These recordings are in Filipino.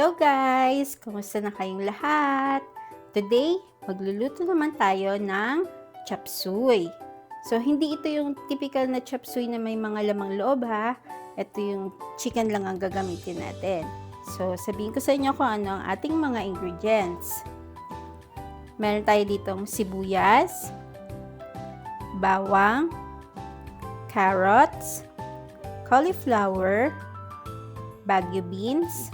Hello guys! Kumusta na kayong lahat? Today, magluluto naman tayo ng chop suey. So, hindi ito yung typical na chop suey na may mga lamang loob ha. Ito yung chicken lang ang gagamitin natin. So, sabihin ko sa inyo kung ano ang ating mga ingredients. Meron tayo ditong sibuyas, bawang, carrots, cauliflower, bagu beans,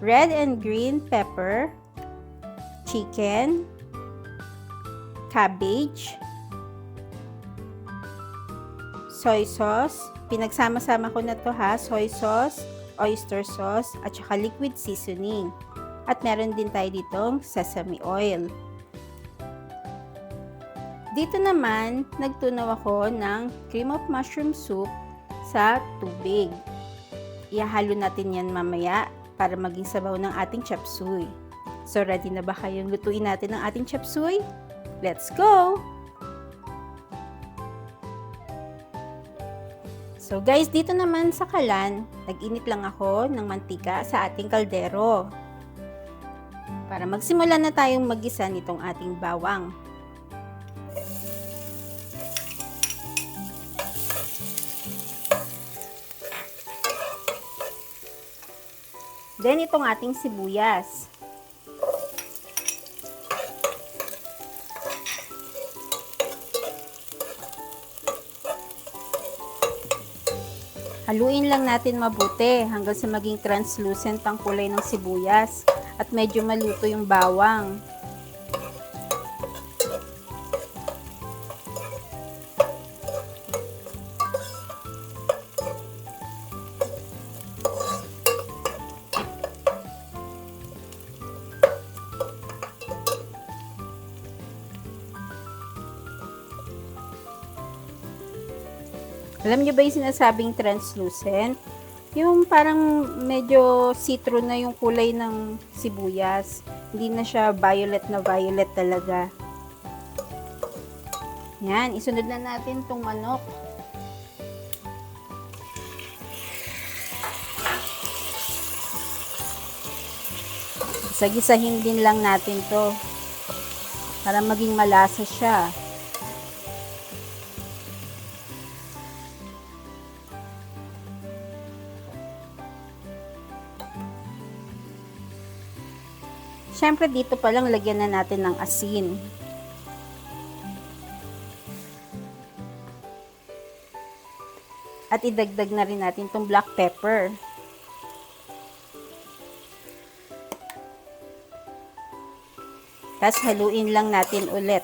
red and green pepper, chicken, cabbage, soy sauce. Pinagsama-sama ko na to ha, soy sauce, oyster sauce, at saka liquid seasoning. At meron din tayo ditong sesame oil. Dito naman, nagtunaw ako ng cream of mushroom soup sa tubig. Ihalo natin yan mamaya para maging sabaw ng ating chop suey. So, ready na ba kayong lutuin natin ang ating chop suey? Let's go! So guys, dito naman sa kalan, nag-init lang ako ng mantika sa ating kaldero. Para magsimula na tayong magisa nitong ating bawang. Then, itong ating sibuyas. Haluin lang natin mabuti hanggang sa maging translucent ang kulay ng sibuyas at medyo maluto yung bawang. Alam niyo ba yung sinasabing translucent? Yung parang medyo citron na yung kulay ng sibuyas. Hindi na siya violet na violet talaga. Yan, isunod na natin tong manok. Sagisahin din lang natin to para maging malasa siya. Siyempre dito pa lang lagyan na natin ng asin. At idagdag na rin natin itong black pepper. Tapos haluin lang natin ulit.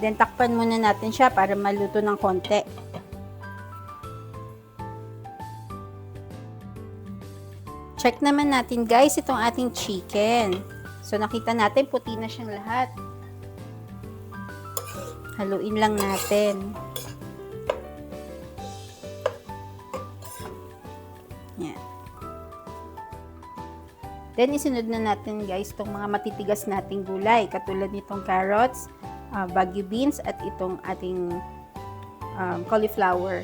Then, takpan muna natin siya para maluto ng konti. Check naman natin guys itong ating chicken. So, nakita natin puti na siyang lahat. Haluin lang natin. Yan. Then, isunod na natin guys itong mga matitigas nating gulay. Katulad nitong carrots, bagu beans at itong ating cauliflower.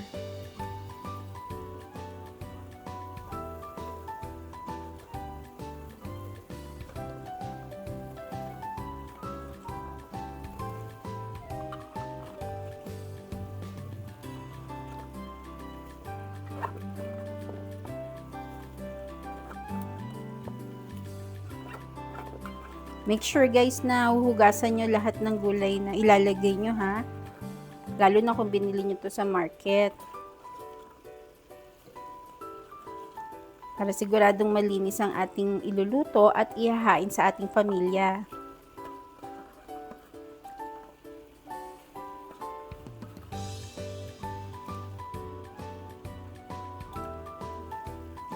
Make sure guys na huhugasan nyo lahat ng gulay na ilalagay nyo ha. Lalo na kung binili nyo to sa market. Para siguradong malinis ang ating iluluto at ihahain sa ating pamilya.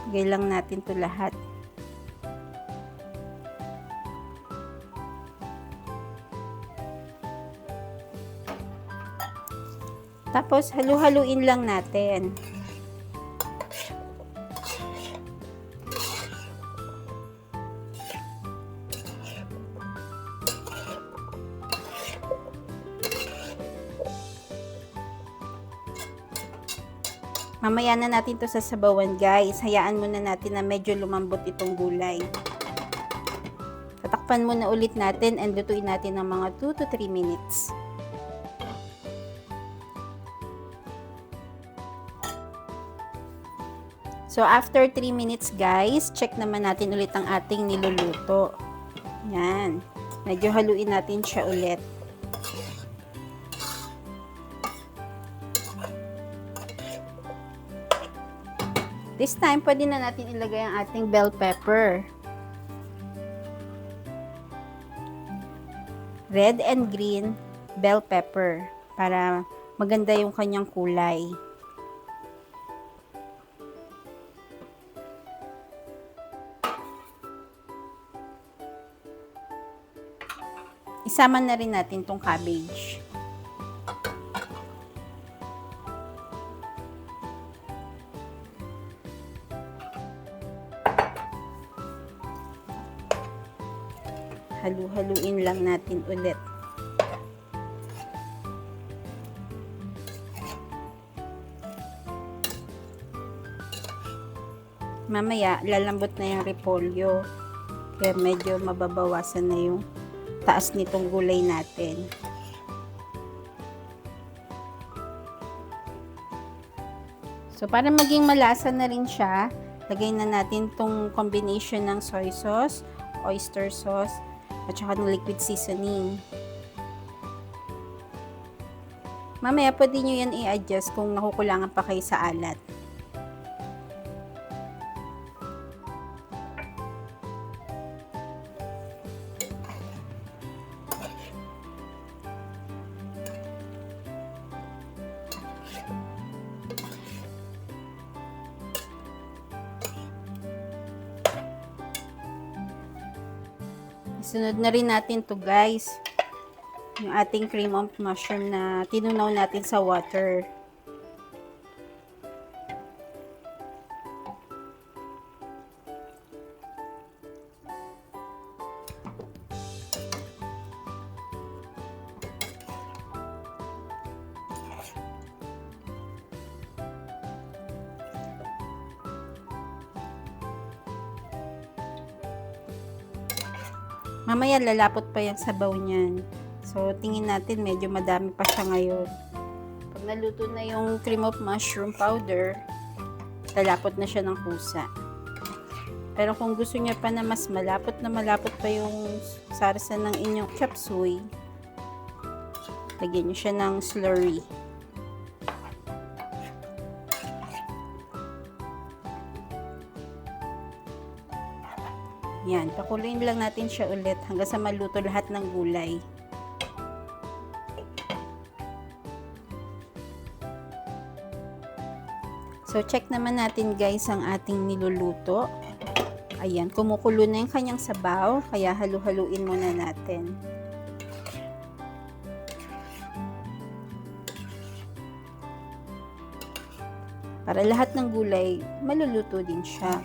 Lagay lang natin to lahat. Tapos, halu-haluin lang natin. Mamaya na natin to sasabawan guys. Hayaan muna natin na medyo lumambot itong gulay. Tatakpan muna ulit natin and lutuin natin ng mga 2 to 3 minutes. So, after 3 minutes guys, check naman natin ulit ang ating niluluto. Yan. Medyo haluin natin siya ulit. This time, pwede na natin ilagay ang ating bell pepper. Red and green bell pepper para maganda yung kanyang kulay. Isama na rin natin tong cabbage. Halu-haluin lang natin ulit. Mamaya, lalambot na yung repolyo. Kaya medyo mababawasan na yung taas nitong gulay natin. So, para maging malasa na rin siya, lagay na natin tong combination ng soy sauce, oyster sauce, at saka ng liquid seasoning. Mamaya, pwede nyo yan i-adjust kung nakukulangan pa kayo sa alat. Sunod na rin natin to guys, yung ating cream of mushroom na tinunaw natin sa water. Mamaya lalapot pa yung sabaw niyan. So, tingin natin medyo madami pa siya ngayon. Pag naluto na yung cream of mushroom powder, lalapot na siya ng kusa. Pero kung gusto niya pa na mas malapot pa yung sarsa ng inyong chop suey, lagyan niyo siya ng slurry. Yan, pakuluin lang natin siya ulit hanggang sa maluto lahat ng gulay. So, check naman natin guys ang ating niluluto. Ayan, kumukulo na yung kanyang sabaw, kaya halu-haluin muna natin. Para lahat ng gulay, maluluto din siya.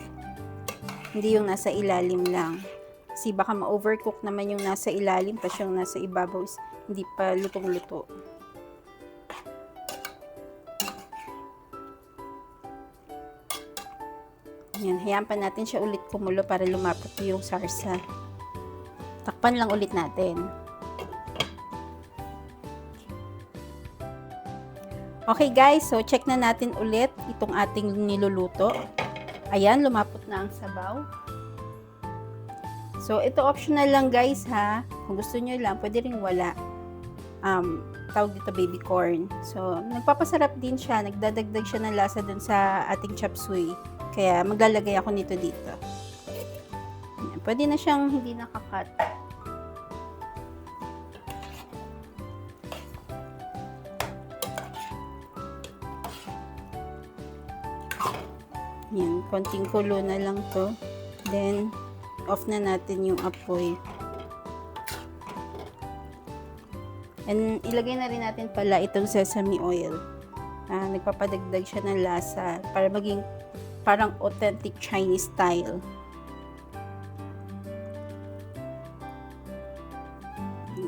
Hindi yung nasa ilalim lang. Kasi baka ma-overcook naman yung nasa ilalim, tapos yung nasa ibabaw hindi pa lutong-luto. Yan, hayaan pa natin siya ulit kumulo para lumapot yung sarsa. Takpan lang ulit natin. Okay guys, so check na natin ulit itong ating niluluto. Ayan, lumapot na ang sabaw. So, ito optional lang guys ha. Kung gusto nyo lang, pwede rin wala. Tawag dito baby corn. So, nagpapasarap din siya. Nagdadagdag siya ng lasa dun sa ating chop suey. Kaya, maglalagay ako nito dito. Ayan, pwede na siyang hindi nakakat. Yan, konting kulo na lang to. Then, off na natin yung apoy. And, ilagay na rin natin pala itong sesame oil. Nagpapadagdag siya ng lasa para maging parang authentic Chinese style.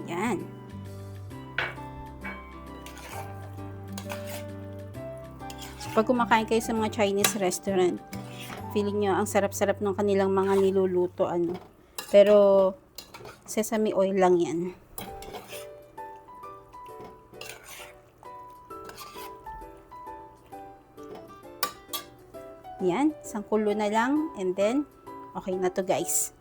Yan. So, pag kumakain kayo sa mga Chinese restaurant, feeling nyo ang sarap-sarap ng kanilang mga niluluto, ano. Pero, sesame oil lang yan. Yan, isang kulo na lang, and then, okay na to guys.